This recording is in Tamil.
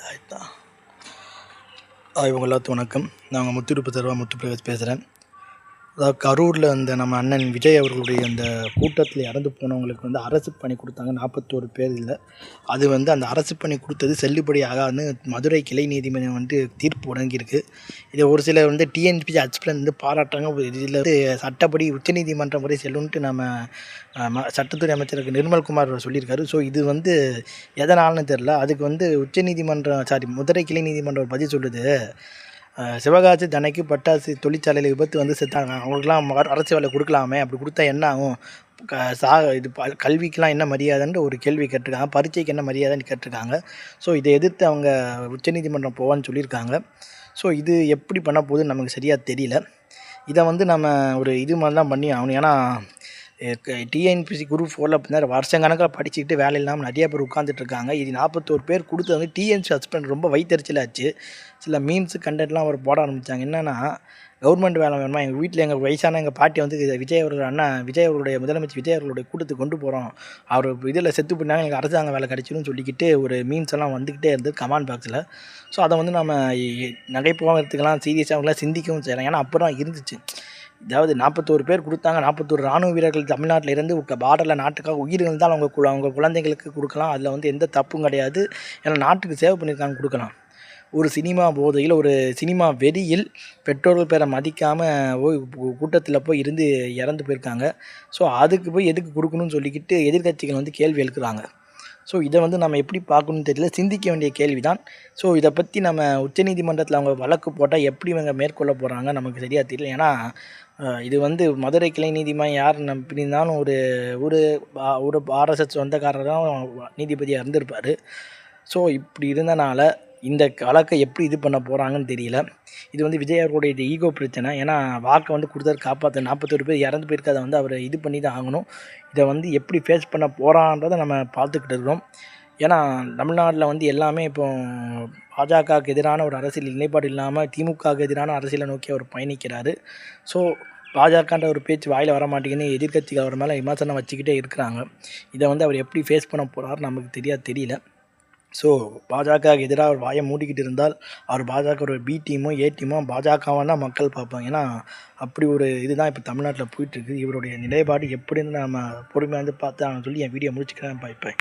இதாயிட்டா இவங்க எல்லாத்துக்கும் வணக்கம். நாங்கள் முத்துருப்பு தருவா முத்துப்பிரகாஷ் பேசுகிறேன். அதாவது கரூரில் அந்த நம்ம அண்ணன் விஜய் அவர்களுடைய அந்த கூட்டத்தில் இறந்து போனவங்களுக்கு வந்து அரசு பணி கொடுத்தாங்க 41 பேர். இல்லை, அது வந்து அந்த அரசு பணி கொடுத்தது செல்லுபடி ஆகாதுன்னு மதுரை கிளை நீதிமன்றம் வந்து தீர்ப்பு வழங்கியிருக்கு. இதை ஒரு சிலர் வந்து டிஎன்பிசி ஹஸ்பண்ட் வந்து பாராட்டுறாங்க. இதில் வந்து சட்டப்படி உச்சநீதிமன்றம் வரை செல்லுன்ட்டு நம்ம சட்டத்துறை அமைச்சருக்கு நிர்மல்குமார் சொல்லியிருக்காரு. ஸோ இது வந்து எதனால்னு தெரில. அதுக்கு வந்து மதுரை கிளை நீதிமன்றம் பதில் சொல்லுது. சிவகாசி தனைக்கு பட்டாசு தொழிற்சாலையில் விபத்து வந்து செத்தாங்க, அவங்களுக்குலாம் அரசு வேலை கொடுக்கலாமே, அப்படி கொடுத்தா என்ன ஆகும், கல்விக்கெலாம் என்ன மரியாதைன்ற ஒரு கேள்வி கேட்டிருக்காங்க. பரீட்சைக்கு என்ன மரியாதைன்னு கேட்டிருக்காங்க. ஸோ இதை எதிர்த்து அவங்க உச்சநீதிமன்றம் போவான்னு சொல்லியிருக்காங்க. ஸோ இது எப்படி பண்ண போகுதுன்னு நமக்கு சரியாக தெரியல. இதை வந்து நம்ம ஒரு இது மாதிரி தான் பண்ணி ஆகணும். ஏன்னா டிஎன்பிசி குரூப் 4 அப்படின்னா வருஷக்கணக்கில் படிச்சுக்கிட்டு வேலை இல்லாமல் நிறைய பேர் உட்காந்துட்ருக்காங்க. இது 41 பேர் கொடுத்து வந்து டிஎன்பிசி ஹஸ்பண்ட் ரொம்ப வைத்தறிச்சலாச்சு. சில மீம்ஸு கண்டென்ட்லாம் அவர் போட ஆரம்பித்தாங்க. என்னென்னா, கவர்மெண்ட் வேலை வேணுமா, எங்கள் வீட்டில் எங்கள் வயசான எங்கள் பாட்டி வந்து விஜய் அவர்களுடைய முதலமைச்சர் விஜய் அவர்களுடைய கூட்டத்துக்கு கொண்டு போகிறோம், அவர் இதில் செத்து போனாங்க, எங்களுக்கு அரசாங்க வேலை கிடச்சிடும் சொல்லிக்கிட்டு ஒரு மீம்ஸ் எல்லாம் வந்துக்கிட்டே இருந்தது கமெண்ட் பாக்ஸில். ஸோ அதை வந்து நம்ம நகைப்புவாகவும் எடுத்துக்கலாம், சீரியஸாகலாம் சிந்திக்கவும் செய்யலாம். ஏன்னா அப்போ தான் இருந்துச்சு. அதாவது 41 பேர் கொடுத்தாங்க. 41 ராணுவ வீரர்கள் தமிழ்நாட்டில் இருந்து பார்டரில் நாட்டுக்காக உயிர்கள் தான் அவங்க குழந்தைங்களுக்கு கொடுக்கலாம். அதில் வந்து எந்த தப்பும் கிடையாது. ஏன்னா நாட்டுக்கு சேவை பண்ணியிருக்காங்க, கொடுக்கலாம். ஒரு சினிமா போதையில், ஒரு சினிமா வெறியில் பெற்றோர்கள் பேரை மதிக்காமல் கூட்டத்தில் போய் இருந்து இறந்து போயிருக்காங்க. ஸோ அதுக்கு போய் எதுக்கு கொடுக்கணும்னு சொல்லிக்கிட்டு எதிர்கட்சிகள் வந்து கேள்வி எழுப்புறாங்க. ஸோ இதை வந்து நம்ம எப்படி பார்க்கணும்னு தெரியல, சிந்திக்க வேண்டிய கேள்வி தான். ஸோ இதை பற்றி நம்ம உச்சநீதிமன்றத்தில் அவங்க வழக்கு போட்டால் எப்படி இவங்க மேற்கொள்ள போகிறாங்க நமக்கு சரியாக தெரியல. ஏன்னா இது வந்து மதுரை கிளை நீதிமன்றம் யார் எப்படி இருந்தாலும் ஒரு ஆர்எஸ்எஸ் சொந்தக்காரர் தான் நீதிபதியாக இருந்திருப்பார். ஸோ இப்படி இருந்தனால இந்த வழக்கை எப்படி இது பண்ண போகிறாங்கன்னு தெரியல. இது வந்து விஜய் அவர்களுடைய இது ஈகோ பிரச்சனை. ஏன்னா வாக்கை வந்து கொடுத்தாரு, காப்பாற்ற 41 பேர் இறந்து போயிருக்காத வந்து அவர் இது பண்ணி தான் ஆகணும். இதை வந்து எப்படி ஃபேஸ் பண்ண போகிறான்றதை நம்ம பார்த்துக்கிட்டு இருக்கிறோம். ஏன்னா தமிழ்நாட்டில் வந்து எல்லாமே இப்போ பாஜகவுக்கு எதிரான ஒரு அரசியல் நிலைப்பாடு இல்லாமல் திமுகவுக்கு எதிரான அரசியலை நோக்கி அவர் பயணிக்கிறாரு. ஸோ பாஜகன்ற ஒரு பேச்சு வாயில் வர மாட்டேங்குன்னு எதிர்கட்சிகள் அவர் மேலே விமர்சனம் வச்சுக்கிட்டே இருக்கிறாங்க. இதை வந்து அவர் எப்படி ஃபேஸ் பண்ண போகிறாரு நமக்கு தெரியல. ஸோ பாஜகவுக்கு எதிராக அவர் வாயை மூடிக்கிட்டு இருந்தால் அவர் பாஜக ஒரு பி டீமோ ஏ டீமோ பாஜகவாக தான் மக்கள் பார்ப்பாங்க. ஏன்னா அப்படி ஒரு இதுதான் இப்போ தமிழ்நாட்டில் போயிட்டுருக்கு. இவருடைய நிலைப்பாடு எப்படின்னு நம்ம பொறுமையாக வந்து பார்த்து சொல்லி என் வீடியோ முடிச்சுக்கிறேன். பாய்.